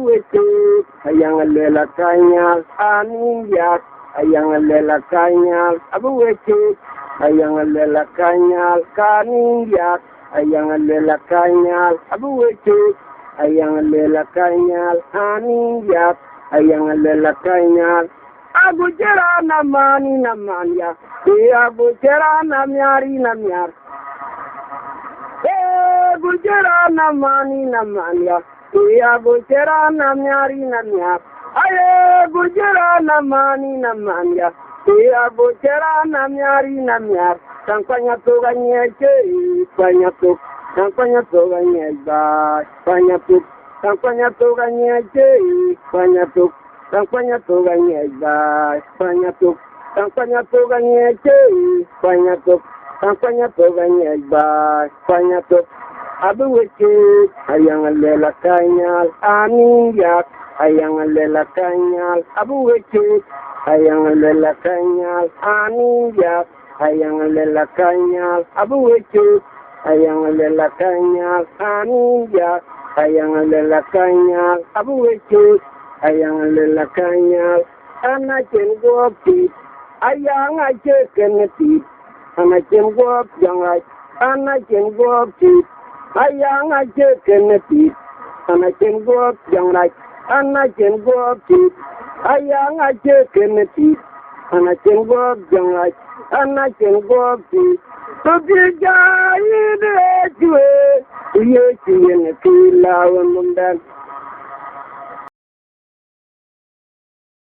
abuweke ayang lela kanyal aninyak ayang lela kanyal abuweke ayang lela kanyal kaninyak ayang lela kanyal abuweke ayang lela kanyal aninyak ayang lela kanyal agujera namani namanya agujera namyari namyar gujera namani namanya agujera namyari namyar aye gujera namani namanya agujera namyari namyar tangkanya tu ganyeche tangkanya tu ganyeche tangkanya tu ganyeche tangkanya tu ganyeche tangkanya tu ganyeche tangkanya tu ganyeche abuweke ayang lela kanyal aninyak ayang lela kanyal abuweke ayang lela kanyal aninyak ayang lela kanyal abuweke ayang lela kanyal aninyak ayang lela kanyal abuweke ayang lela kanyal anachen gopi ayang ache keneti anachen gop jangai anachen gopi ayang ache keneti anachen gop jangai anachen gopi ayang ache keneti anachen gop jangai anachen gopi tobija ide chwe ye chine kila mundan